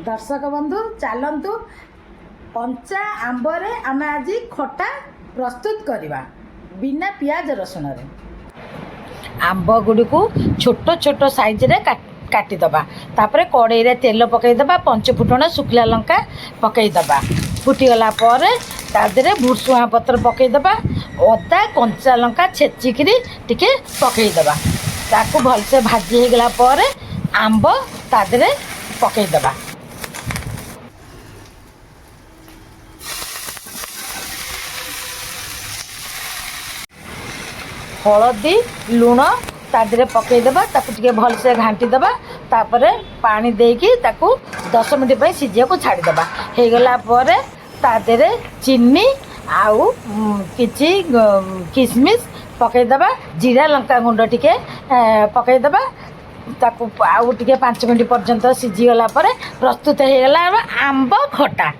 दर्शक बंधु चलतु कंचा आंबरे आम आज खटा प्रस्तुत करवा बिना पियाज रसुण रे। आंब गुड़ी को छोट छोट साइज रे काटिदबा तापर कड़ाई रे तेल पकईदबा पंचफुटण शुखला लंका पकईदबा फुटीगला तादेह भुसुआ पत्र पकईदबा अदा कंचा लंका छेचिकी टिके पकईदबा ताकू भलसे भाजी होगला आंब तादेह पकईदबा हलदी लुण तादेह पकईदबा ताकू टिके भलसे घांटीदबा तापर पानी देकी ताकू 10 मिनट पे सिझिया को छाड़ीदबा होगला तादेह चीनी आउ किछि किशमिश पकईदबा जीरा लंका गुंड टिके पकईदबा ताकू आउ टिके 5 मिनट पर्यंत सिझीगला प्रस्तुत होगला आंब खटा।